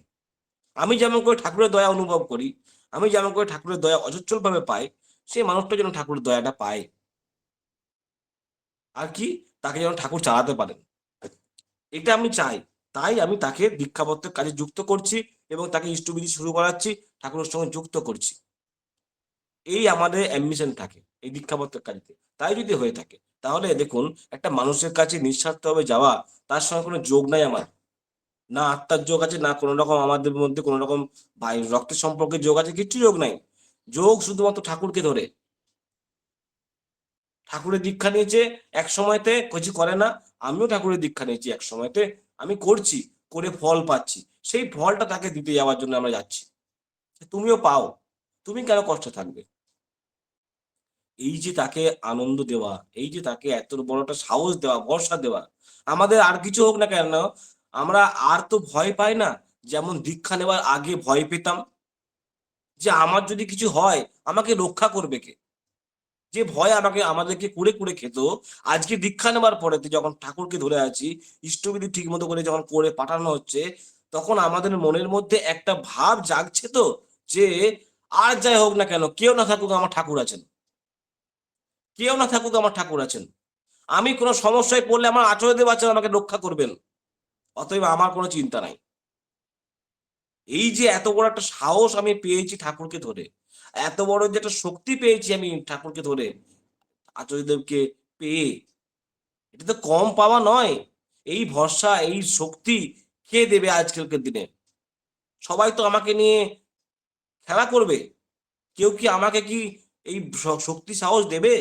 S2: আমি যেমন করে ঠাকুরের দয়া অনুভব করি, আমি যেমন করে ঠাকুরের দয়া অচঞ্চল ভাবে পাই, সেই মানুষটা যেন ঠাকুরের দয়াটা পায়। আর কি, তাকে যেন ঠাকুর চালাতে পারেন, এটা আমি চাই। তাই আমি তাকে দীক্ষাপত্রের কাজে যুক্ত করছি এবং তাকে ইষ্টবিধি শুরু করাচ্ছি, ঠাকুরের সঙ্গে যুক্ত করছি। এই আমাদের অ্যাম্বিশন থাকে এই দীক্ষাপত্রের কাজে। তাই যদি হয়ে থাকে তাহলে দেখুন, একটা মানুষের কাছে নিঃস্বার্থভাবে যাওয়া, তার সঙ্গে কোনো যোগ নাই আমার, না আত্মার যোগ আছে, না কোনো রকম আমাদের মধ্যে কোনো রকম ভাই রক্তের সম্পর্কের যোগ আছে, কিচ্ছু যোগ নাই। যোগ শুধুমাত্র ঠাকুরকে ধরে। ঠাকুরের দীক্ষা নিয়েছে এক সময়তে, কিছু করে না, আমিও ঠাকুরের দীক্ষা নিয়েছি এক সময়তে, আমি করছি, করে ফল পাচ্ছি, সেই ফলটা তাকে দিতে যাওয়ার জন্য আমরা যাচ্ছি। তুমিও পাও, তুমি কেন কষ্টে থাকবে? এই যে তাকে আনন্দ দেওয়া, এই যে তাকে এত বড় একটা সাহস দেওয়া, ভরসা দেওয়া, আমাদের আর কিছু হোক না কেন, আমরা আর তো ভয় পাই না। যেমন দীক্ষা নেওয়ার আগে ভয় পেতাম যে আমার যদি কিছু হয় আমাকে রক্ষা করবে কে? যে ভয় আমাদেরকে কুরে, কুরে খেত, আজকে দীক্ষা নেওয়ার পরেতে যখন ঠাকুরকে ধরে আছি, ইষ্টবিধি ঠিক মতো করে যখন করে পাঠানো হচ্ছে, তখন আমাদের মনের মধ্যে একটা ভাব জাগছে তো, যে আর যাই হোক না কেন, কেউ না থাকুক আমার ঠাকুর আছেন। কেউ না থাকুক আমার ঠাকুর আছেন। আমি কোনো সমস্যায় পড়লে আমার আচার্যদেব আছেন, আমাকে রক্ষা করবেন। অতএব আমার কোনো চিন্তা নাই। এই যে এত বড় একটা সাহস আমি পেয়েছি ঠাকুরকে ধরে, এত বড় যে একটা শক্তি পেয়েছি আমি ঠাকুরকে ধরে, আচার্যদেবকে পেয়ে, এটা তো কম পাওয়া নয়। এই ভরসা, এই শক্তি কে দেবে আজকালকার দিনে? সবাই তো আমাকে নিয়ে খেলা করবে। কেউ কি আমাকে কি এই শক্তি সাহস দেবে?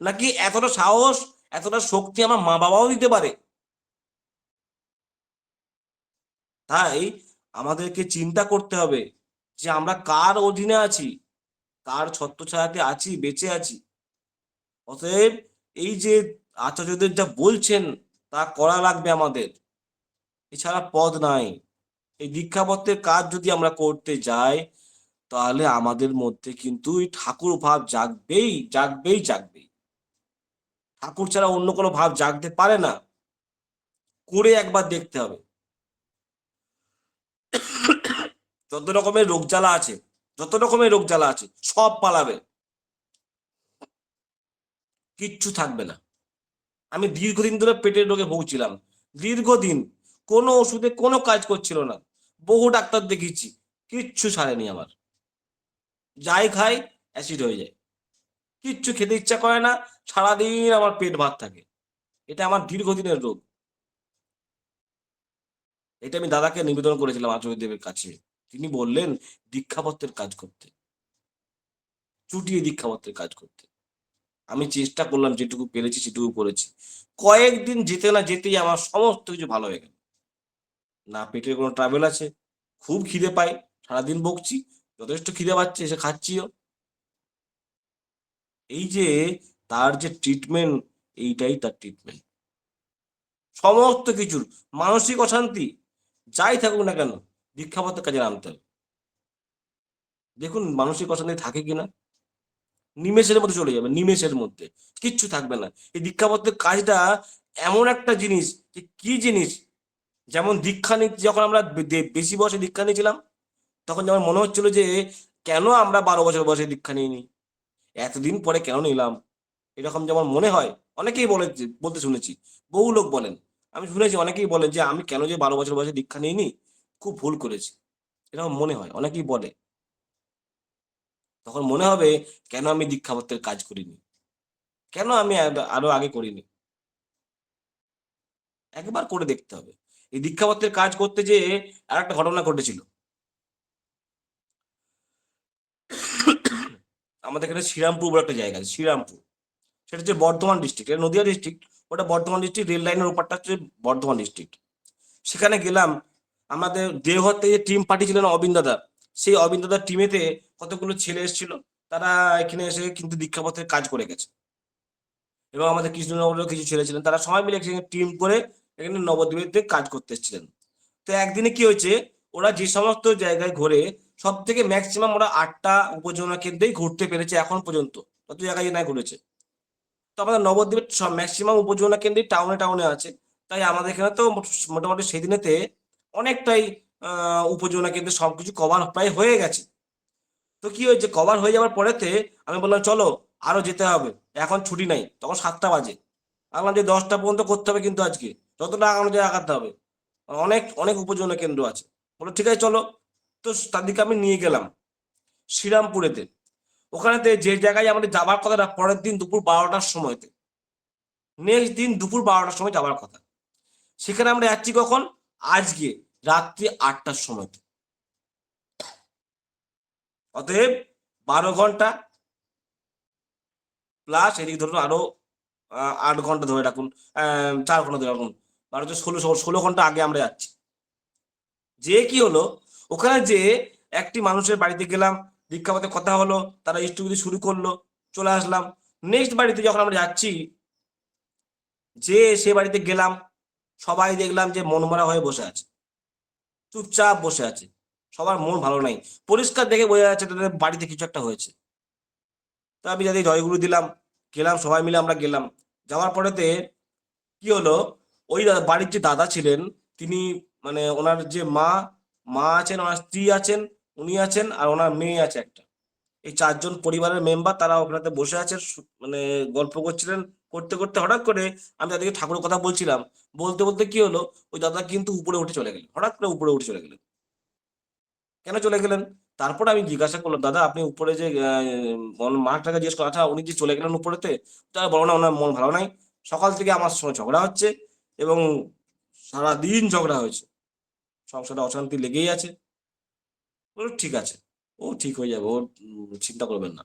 S2: নাকি এতটা সাহস, এতটা শক্তি আমার মা-বাবাও দিতে পারে? তাই আমাদেরকে চিন্তা করতে হবে যে আমরা কার অধীনে আছি, কার ছত্রছায়াতে আছি, বেঁচে আছি। অতএব এই যে আচার্যদের যা বলছেন তা করা লাগবে আমাদের। এছাড়া পথ নাই। এই দীক্ষাপত্রের কাজ যদি আমরা করতে যাই, তাহলে আমাদের মধ্যে কিন্তু এই ঠাকুর ভাব জাগবেই, জাগবেই, জাগবেই। ঠাকুর ছাড়া অন্য কোনো ভাব জাগতে পারে না। করে একবার দেখতে হবে। যত রকমের রোগ জ্বালা আছে, যত রকমের রোগ জ্বালা আছে, সব পালাবে। কিচ্ছু থাকবে না। আমি দীর্ঘদিন ধরে পেটের রোগে ভুগছিলাম। দীর্ঘদিন কোনো ওষুধে কোনো কাজ করছিল না। বহু ডাক্তার দেখিয়েছি, কিচ্ছু ছাড়েনি আমার। যাই খাই অ্যাসিড হয়ে যায়। কিচ্ছু খেতে ইচ্ছা করে না। সারাদিন আমার পেট ভাত থাকে। এটা আমার দীর্ঘদিনের রোগ। এটা আমি দাদাকে নিবেদন করেছিলাম আচার্যদেবের কাছে। তিনি বললেন দীক্ষাপত্রের কাজ করতে, চুটিয়ে দীক্ষাপত্রের কাজ করতে। আমি চেষ্টা করলাম, যেটুকু পেরেছি সেটুকু করেছি। কয়েকদিন যেতে না যেতেই আমার সমস্ত কিছু ভালো হয়ে গেল। না পেটের কোনো ট্রাবেল আছে, খুব খিদে পাই, সারাদিন বকছি, যথেষ্ট খিদে পাচ্ছে, এসে খাচ্ছিও। এই যে তার যে ট্রিটমেন্ট, এইটাই তার ট্রিটমেন্ট। সমস্ত কিছুর মানসিক অশান্তি যাই থাকুক না কেন, দীক্ষাপত্রের কাজে নামতে হবে। দেখুন মানসিক অশান্তি থাকে কিনা, নিমেষের মধ্যে চলে যাবে, নিমেষের মধ্যে কিচ্ছু থাকবে না। এই দীক্ষাপত্রের কাজটা এমন একটা জিনিস, যে কি জিনিস, যেমন দীক্ষা নিতে যখন আমরা বেশি বয়সে দীক্ষা নিয়েছিলাম, তখন যেমন মনে হচ্ছিল যে কেন আমরা 12 বছর বয়সে দীক্ষা নিইনি, এতদিন পরে কেন নিলাম, এরকম যেমন মনে হয়। অনেকেই বলে, বলতে শুনেছি, বহু লোক বলেন, আমি শুনেছি অনেকেই বলেন যে আমি কেন যে 12 বছর বয়সে দীক্ষা নিইনি, খুব ভুল করেছি, এরকম মনে হয়, অনেকেই বলে। তখন মনে হবে কেন আমি দীক্ষাপত্রের কাজ করিনি, কেন আমি আরো আগে করিনি। একবার করে দেখতে হবে। এই দীক্ষাপত্রের কাজ করতে যেয়ে আর একটা ঘটনা ঘটেছিল। আমাদের এখানে শ্রীরামপুর বলে একটা জায়গা আছে, শ্রীরামপুর। সেটা হচ্ছে বর্ধমান ডিস্ট্রিক্ট, এটা নদিয়া ডিস্ট্রিক্ট, ওটা বর্ধমান ডিস্ট্রিক্ট, রেল লাইনের ওপারটা হচ্ছে বর্ধমান ডিস্ট্রিক্ট। সেখানে গেলাম। আমাদের দেওঘর থেকে যে টিম পাঠিয়েছিলেন অবিন দাদা, সেই অবিন দাদার টিমেতে কতগুলো ছেলে এসেছিল। তারা এখানে এসে কিন্তু দীক্ষাপত্রের কাজ করে গেছে। এবং আমাদের কৃষ্ণনগরেরও কিছু ছেলে ছিলেন, তারা সবাই মিলে একসঙ্গে টিম করে এখানে নবদ্বীপে কাজ করতে এসেছিলেন। তো একদিনে কি হয়েছে, ওরা যে সমস্ত জায়গায় ঘোরে, সব থেকে ম্যাক্সিমাম ওরা 8টা উপজেলা কেন্দ্রেই ঘুরতে পেরেছে এখন পর্যন্ত, যত জায়গায় না ঘুরেছে। তো আমাদের নবদ্বীপের সব ম্যাক্সিমাম উপজেলা কেন্দ্রই টাউনে টাউনে আছে। তাই আমাদের এখানে তো মোটামুটি সেদিনেতে অনেকটাই উপজেলা কেন্দ্রে সবকিছু কভার প্রায় হয়ে গেছে। তো কি হয়েছে, কভার হয়ে যাওয়ার পরেতে আমি বললাম চলো আরো যেতে হবে, এখন ছুটি নাই, তখন 7টা বাজে। আমি বললাম যে 10টা পর্যন্ত করতে হবে, কিন্তু আজকে যতটা আগানো যায় আগাতে হবে, অনেক অনেক উপজেলা কেন্দ্র আছে। বলো ঠিক আছে চলো। তো তাদেরকে আমি নিয়ে গেলাম শ্রীরামপুরেতে। ওখানেতে যে জায়গায় আমাদের যাবার কথাটা পরের দিন দুপুর 12টার সময়তে, নেক্সট দিন দুপুর 12টার সময় যাবার কথা, সেখানে আমরা যাচ্ছি কখন, আজকে রাত্রি 8টার সময়। অতএব 12 ঘন্টা প্লাস এদিকে ধরুন আরো 8 ঘন্টা ধরে রাখুন, 4 ঘন্টা ধরে রাখুন, 12 16 ঘন্টা আগে আমরা যাচ্ছি। যে কি হলো, ওখানে যে একটি মানুষের বাড়িতে গেলাম, দীক্ষাপত্রে কথা হলো, তারা ইষ্টবিধি শুরু করলো, চলে আসলাম। নেক্সট বাড়িতে যখন আমরা যাচ্ছি, যে সে বাড়িতে গেলাম, সবাই দেখলাম যে মনমরা হয়ে বসে আছে, চুপচাপ বসে আছে, সবার মন ভালো নাই, পরিষ্কার দেখে বোঝা যাচ্ছে তাদের বাড়িতে কিছু একটা হয়েছে। তো আমি যাদের জয়গুরু দিলাম, গেলাম, সবাই মিলে আমরা গেলাম। যাওয়ার পরেতে কি হলো, ওই বাড়ির যে দাদা ছিলেন, তিনি মানে ওনার যে মা মা আছেন, ওনার স্ত্রী আছেন, উনি আছেন, আর ওনার মেয়ে আছে একটা, এই চারজন পরিবারের মেম্বার, তারা ওখানে বসে আছে, মানে গল্প করছিলেন। করতে করতে হঠাৎ করে আমি তাদেরকে ঠাকুরের কথা বলছিলাম, বলতে বলতে কি হলো, ওই দাদা কিন্তু উপরে উঠে চলে গেলেন, হঠাৎ করে উপরে উঠে চলে গেলেন। কেন চলে গেলেন? তারপরে আমি জিজ্ঞাসা করলাম, দাদা আপনি উপরে যে মাটাকে জিজ্ঞেস করা, আচ্ছা উনি যে চলে গেলেন উপরেতে, তারা বলো না ওনার মন ভালো নাই, সকাল থেকে আমার সঙ্গে ঝগড়া হচ্ছে, এবং সারাদিন ঝগড়া হয়েছে, সংসারে অশান্তি লেগেই আছে। বললো ঠিক আছে, ও ঠিক হয়ে যাবে, ও চিন্তা করবেন না।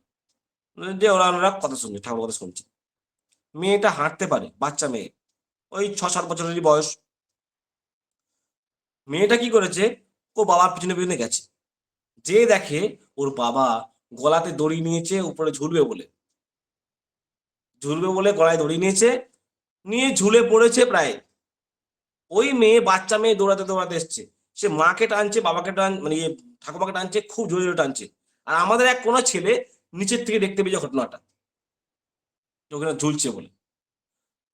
S2: যে ওরা কথা শুনছে, ঠাকুর কথা শুনছে। মেয়েটা হাঁটতে পারে, বাচ্চা মেয়ে, ওই 6-7 বছরেরই বয়স। মেয়েটা কি করেছে, ও বাবার পিছনে পিছনে গেছে, যে দেখে ওর বাবা গলাতে দড়ি নিয়েছে, উপরে ঝুলবে বলে, ঝুলবে বলে গলায় দড়ি নিয়েছে, নিয়ে ঝুলে পড়েছে প্রায়। ওই মেয়ে, বাচ্চা মেয়ে দৌড়াতে দৌড়াতে এসছে, সে মাকে টানছে, বাবাকে মানে ঠাকুমাকে টানছে, খুব জোরে জোরে টানছে। আর আমাদের এক কোনো ছেলে নিচের থেকে দেখতে পেয়েছে ঘটনাটা, যে ওখানে ঝুলছে বলে।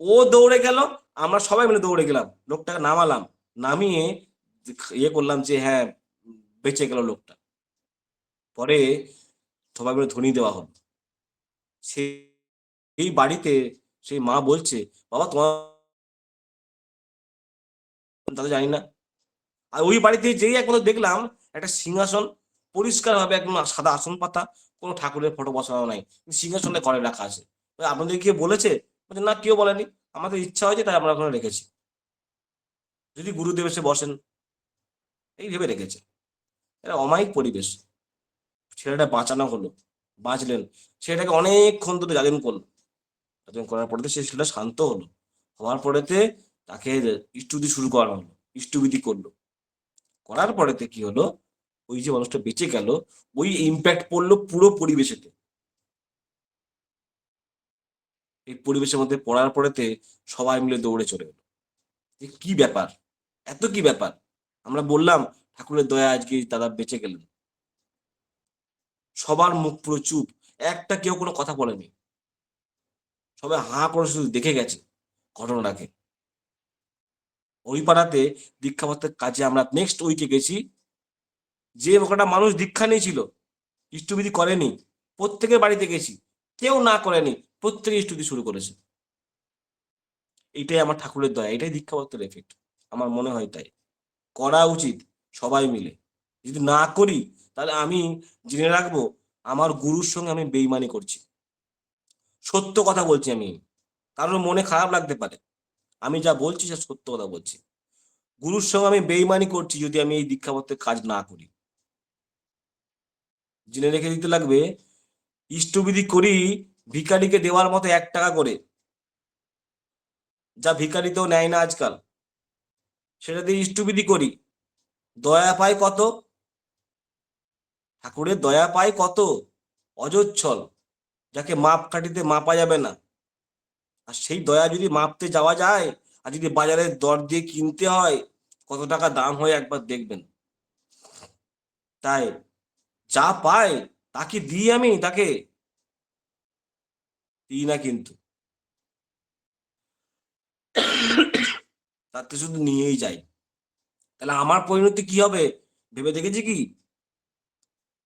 S2: ও দৌড়ে গেল, আমরা সবাই মিলে দৌড়ে গেলাম, লোকটাকে নামালাম, নামিয়ে ইয়ে করলাম যে হ্যাঁ, বেঁচে গেল লোকটা। পরে সবাই মিলে ধ্বনি দেওয়া হলো। সেই বাড়িতে সেই মা বলছে, বাবা তোমার দাদা জানি না। আর ওই বাড়িতে যেই একমাত্র দেখলাম একটা সিংহাসন, পরিষ্কার ভাবে একদম সাদা আসন পাতা, কোনো ঠাকুরের ফটো বসানো নাই, সিংহাসনটা ঘরে রাখা আছে। আপনাদের কে বলেছে? বলছে, না কেউ বলেনি, আমাদের ইচ্ছা হয়েছে তাই আমরা ওখানে রেখেছি, যদি গুরুদেব এসে বসেন, এই ভেবে রেখেছে। এটা অমায়িক পরিবেশ। ছেলেটা বাঁচানো হলো, বাঁচলেন। ছেলেটাকে অনেকক্ষণ ধরে যাজন করলো, যাজন করার পরে সে ছেলেটা শান্ত হলো। হওয়ার পরেতে তাকে স্তুতি শুরু করা হলো, ইষ্টবিধি করলো। করার পরেতে কি হলো, ওই যে মানুষটা বেঁচে গেল, ওই ইম্প্যাক্ট পড়লো পুরো পরিবেশেতে। এই পরিবেশের মধ্যে পড়ার পরেতে সবাই মিলে দৌড়ে চলে গেল। কি ব্যাপার, এত কি ব্যাপার? আমরা বললাম ঠাকুরের দয়া আজকে দাদা বেঁচে গেলেন। সবার মুখ পুরো চুপ, একটা কেউ কোনো কথা বলেনি, সবাই হাঁ করে শুধু দেখে গেছে ঘটনাটাকে। ওই পাড়াতে দীক্ষাপত্রের কাজে আমরা নেক্সট উইকে গেছি, যে কটা মানুষ দীক্ষা নিয়েছিল, ইষ্টবিধি করেনি, প্রত্যেকের বাড়িতে গেছি, কেউ না করেনি, প্রত্যেকে ইষ্টবিধি শুরু করেছে। এটাই আমার ঠাকুরের দয়া, এটাই দীক্ষাপত্রের এফেক্ট, আমার মনে হয় তাই করা উচিত সবাই মিলে। যদি না করি তাহলে আমি জেনে রাখবো আমার গুরুর সঙ্গে আমি বেইমানি করছি, সত্য কথা বলছি আমি, কারোর মনে খারাপ লাগতে পারে, আমি যা বলছি সে সত্য কথা বলছি। গুরুর সঙ্গে আমি বেইমানি করছি যদি আমি এই দীক্ষাপত্রের কাজ না করি। জেনে রেখে দিতে লাগবে, ইষ্টবিধি করি ভিখারিকে দেওয়ার মতো 1 টাকা করে, যা ভিখারিতেও নেয় না আজকাল, সেটা দিয়ে ইষ্টবিধি করি। দয়া পাই কত, ঠাকুরের দয়া পাই কত, অজস্র, যাকে মাপ কাঠিতে মাপা যাবে না। আর সেই দয়া যদি মাপতে যাওয়া যায়, আর যদি বাজারের দর দিয়ে কিনতে হয়, কত টাকা দাম হয় একবার দেখবেন। তাই যা পাই তাকে দিই, আমি তাকে দিই না কিন্তু, তাতে শুধু নিয়েই যাই। তাহলে আমার পরিণতি কি হবে ভেবে দেখেছি কি?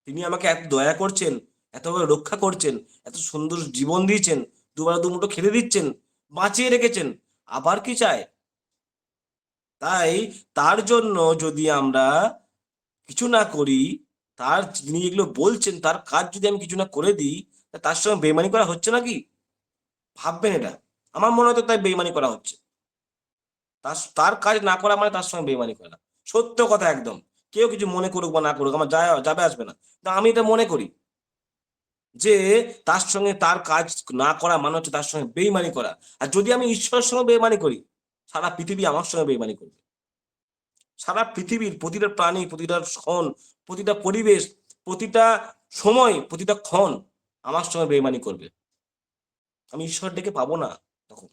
S2: তিনি আমাকে এত দয়া করছেন, এতভাবে রক্ষা করছেন, এত সুন্দর জীবন দিয়েছেন, দুবেলা দুমুঠো খেতে দিচ্ছেন, বাঁচিয়ে রেখেছেন, আবার কি চায়? তাই তার জন্য যদি আমরা কিছু না করি, তার যিনি যেগুলো বলছেন তার কাজ যদি আমি কিছু না করে দিই, তার সঙ্গে বেইমানি করা হচ্ছে নাকি? ভাববেন এটা, আমার মনে হয় তো তাই বেইমানি করা হচ্ছে। তার তার কাজ না করা মানে তার সঙ্গে বেইমানি করা, সত্য কথা একদম। কেউ কিছু মনে করুক বা না করুক, আমার যাবে আসবে না, তো আমি এটা মনে করি যে তার সঙ্গে তার কাজ না করা মানে হচ্ছে তার সঙ্গে বেইমানি করা। আর যদি আমি ঈশ্বরের সঙ্গে বেইমানি করি, সারা পৃথিবী আমার সঙ্গে বেইমানি করবে। সারা পৃথিবীর প্রতিটা প্রাণী, প্রতিটা ক্ষণ, প্রতিটা পরিবেশ, প্রতিটা সময় প্রতিটা ক্ষণ আমার সঙ্গে বেইমানি করবে। আমি ঈশ্বর ডেকে পাবো না তখন,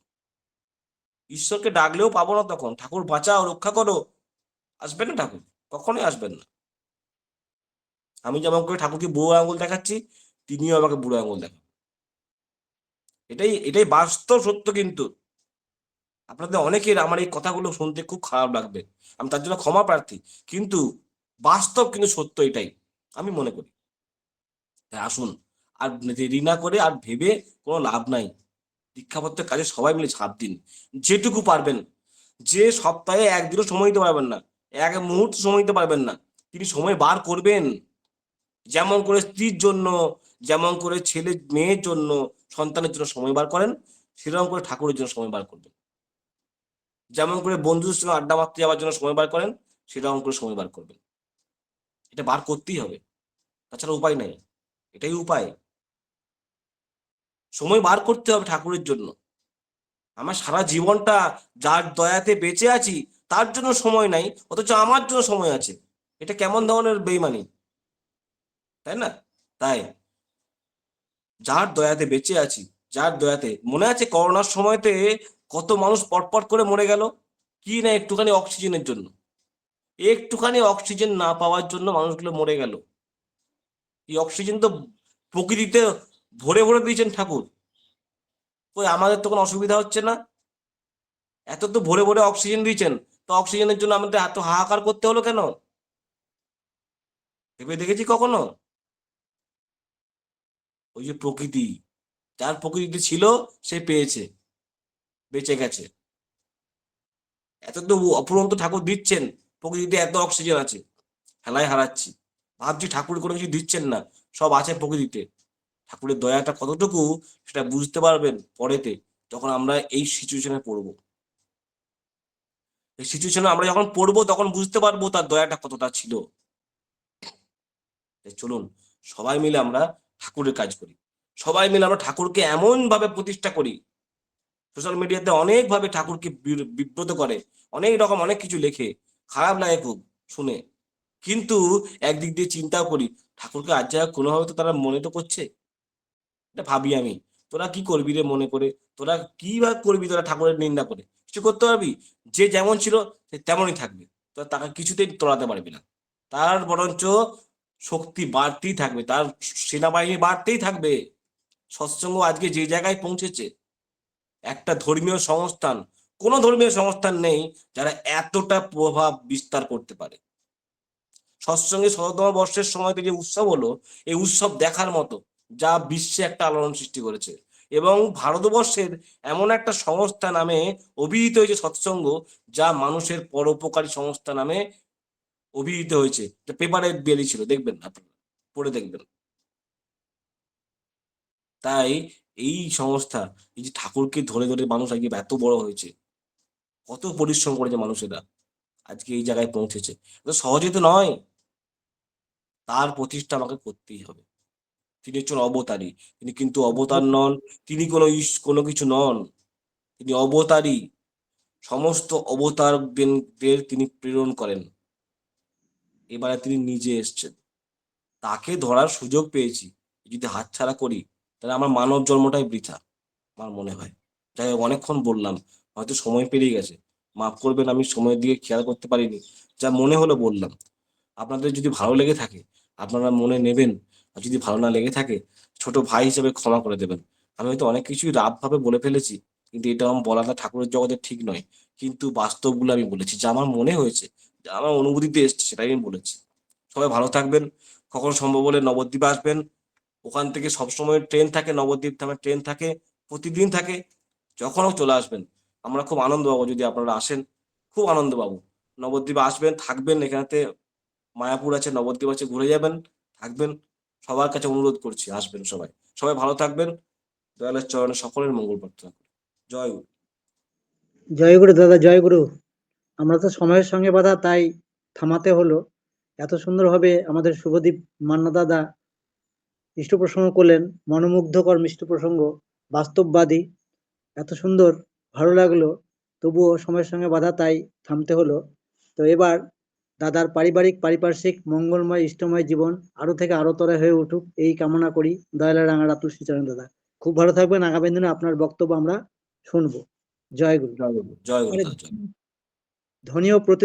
S2: ঈশ্বরকে ডাকলেও পাবো না তখন। ঠাকুর বাঁচাও, রক্ষা করো, আসবেন না ঠাকুর, কখনোই আসবেন না। আমি যেমন করে ঠাকুরকে বুড়ো আঙুল দেখাচ্ছি, তিনিও আমাকে বুড়ো আঙুল দেখান। এটাই এটাই বাস্তব সত্য। কিন্তু আপনাদের অনেকের আমার এই কথাগুলো শুনতে খুব খারাপ লাগবে, আমি তার জন্য ক্ষমা প্রার্থী, কিন্তু বাস্তব কিন্তু সত্য এটাই আমি মনে করি। তাই আসুন, আর দেরি না করে আর ভেবে কোনো লাভ নাই। দীক্ষাপত্রের কাজে সবাই মিলে ঝাঁপ দিন, যেটুকু পারবেন। যে সপ্তাহে একদিনও সময় দিতে পারবেন না, এক মুহূর্ত সময় দিতে পারবেন না, তিনি সময় বার করবেন। যেমন করে স্ত্রীর জন্য, যেমন করে ছেলে মেয়ের জন্য, সন্তানের জন্য সময় বার করেন, সেরকম করে ঠাকুরের জন্য সময় বার করবেন। যেমন করে বন্ধুদের সঙ্গে আড্ডা মারতে যাওয়ার জন্য সময় বার করেন, সেরকম করে সময় বার করবেন। এটা বার করতেই হবে, তাছাড়া উপায় নাই। এটাই উপায়, সময় বার করতে হবে ঠাকুরের জন্য। আমার সারা জীবনটা যার দয়াতে বেঁচে আছি, তার জন্য সময় নাই, অথচ আমার জন্য সময় আছে। এটা কেমন ধরনের বেইমানি, তাই না? তাই যার দয়াতে বেঁচে আছি, যার দয়াতে, মনে আছে করোনার সময়তে কত মানুষ পটপট করে মরে গেল, কি না একটুখানি অক্সিজেনের জন্য। একটুখানি অক্সিজেন না পাওয়ার জন্য মানুষগুলো মরে গেল। এই অক্সিজেন তো প্রকৃতিতে ভরে ভরে দিয়েছেন ঠাকুর, কই আমাদের তো কোনো অসুবিধা হচ্ছে না। এত তো ভরে ভরে অক্সিজেন দিয়েছেন, তো অক্সিজেনের জন্য আমাদের এত হাহাকার করতে হলো কেন? ভেবে দেখেছি কখনো? ওই যে প্রকৃতি, যার প্রকৃতিতে ছিল সে পেয়েছে, বেঁচে গেছে। এত তো অপুরন্ত ঠাকুর দিচ্ছেন, প্রকৃতিতে এত অক্সিজেন আছে, হেলায় হারাচ্ছি। ভাবছি ঠাকুর কোনো কিছু দিচ্ছেন না, সব আছে প্রকৃতিতে। ঠাকুরের দয়াটা কতটুকু সেটা বুঝতে পারবেন পরেতে, যখন আমরা এই সিচুয়েশনে পড়বো। এই সিচুয়েশনে আমরা যখন পড়বো তখন বুঝতে পারবো তার দয়াটা কতটা ছিল। তাই চলুন, সবাই মিলে আমরা ঠাকুরের কাজ করি, সবাই মিলে আমরা ঠাকুরকে এমন ভাবে প্রতিষ্ঠা করি। সোশ্যাল মিডিয়াতে অনেক ভাবে ঠাকুরকে বিব্রত করে, অনেক রকম অনেক কিছু লেখে, খারাপ লাগে খুব শুনে। কিন্তু একদিক দিয়ে চিন্তাও করি, ঠাকুরকে আজ যা কোনোভাবে তো তারা মনে তো করছে। এটা ভাবি আমি, তোরা কি করবি রে মনে করে? তোরা কি বা করবি? তোরা ঠাকুরের নিন্দা করে কিছু করতে পারবি? যে যেমন ছিল সে তেমনই থাকবে, তো তাকে কিছুতেই তোলাতে পারবি না। তার বরঞ্চ শক্তি বাড়তেই থাকবে, তার সেনাবাহিনী বাড়তেই থাকবে। সৎসঙ্গ আজকে যে জায়গায় পৌঁছেছে, একটা ধর্মীয় সংস্থান, কোন ধর্মীয় সংস্থান নেই যারা এতটা প্রভাব বিস্তার করতে পারে। সৎসঙ্গে ১৭তম বর্ষের সময়তে যে উৎসব হলো, এই উৎসব দেখার মতো, যা বিশ্বে একটা আলোড়ন সৃষ্টি করেছে। এবং ভারতবর্ষের এমন একটা সংস্থা নামে অভিহিত হয়েছে সৎসঙ্গ, যা মানুষের পরোপকারী সংস্থা নামে অভিহিত হয়েছে। পেপারে বেরিয়েছিল, দেখবেন আপনারা, পড়ে দেখবেন। তাই এই সংস্থা, এই যে ঠাকুরকে ধরে ধরে মানুষ আজকে এত বড় হয়েছে, কত পরিশ্রম করেছে মানুষেরা, আজকে এই জায়গায় পৌঁছেছে। তো সহজে তো নয়, তার প্রতিষ্ঠা আমাকে করতেই হবে। তিনি হচ্ছেন অবতারী, তিনি কিন্তু অবতার নন, তিনি কোনো কোনো কিছু নন, তিনি অবতারী। সমস্ত অবতারদের তিনি প্রেরণ করেন, এবারে তিনি নিজে এসছেন। তাকে ধরার সুযোগ পেয়েছি, যদি হাতছাড়া করি তাহলে আমার মানব জন্মটাই বৃথা, আমার মনে হয়। যাই হোক, অনেকক্ষণ বললাম, হয়তো সময় পেরিয়ে গেছে, মাফ করবেন, আমি সময়ের দিকে খেয়াল করতে পারিনি। যা মনে হলো বললাম। আপনাদের যদি ভালো লেগে থাকে আপনারা মনে নেবেন, আর যদি ভালো না লেগে থাকে ছোট ভাই হিসেবে ক্ষমা করে দেবেন। আমি হয়তো অনেক কিছুই রাফ ভাবে বলে ফেলেছি, কিন্তু এটা আমার বলাটা ঠাকুরের জগতে ঠিক নয়। কিন্তু বাস্তবগুলো আমি বলেছি, যা আমার মনে হয়েছে, যা আমার অনুভূতিতে এসছে সেটাই আমি বলেছি। সবাই ভালো থাকবেন। কখন সম্ভব হলে নবদ্বীপে আসবেন, ওখান থেকে সবসময় ট্রেন থাকে, নবদ্বীপ ধামে ট্রেন থাকে, প্রতিদিন থাকে। যখনও চলে আসবেন, আমরা খুব আনন্দ পাবো যদি আপনারা আসেন, খুব আনন্দ পাবো। নবদ্বীপে আসবেন, থাকবেন, এখানেতে মায়াপুর আছে, নবদ্বীপ আছে, ঘুরে যাবেন, থাকবেন। সবার কাছে অনুরোধ করছি, আসবেন সবাই। সবাই ভালো থাকবেন, দয়ালের চরণে সকলের মঙ্গল প্রার্থনা করি। জয় গুরু।
S1: জয় গুরু দাদা, জয় গুরু। আমরা তো সময়ের সঙ্গে বাঁধা, তাই থামাতে হলো। এত সুন্দরভাবে আমাদের শুভদীপ মান্না দাদা মিষ্ট প্রসঙ্গ করলেন, মনোমুগ্ধকর মিষ্ট প্রসঙ্গ, বাস্তববাদী, এত সুন্দর, ভালো লাগলো। তবুও সময়ের সঙ্গে বাঁধা, তাই থামতে হলো। তো এবার দাদার পারিবারিক পারিপার্শ্বিক মঙ্গলময় ইষ্টময় জীবন আরো থেকে আরোতরে হয়ে উঠুক এই কামনা করি দয়ালের রাঙারাতুল শ্রীচরণ দাদা। খুব ভালো থাকবেন। আগামী দিনে আপনার বক্তব্য আমরা শুনবো। জয় গুরু।
S2: জয় গুরু, জয় গুরু
S1: আরে
S2: দাদা, জয়।
S1: ধ্বনি ও প্রতি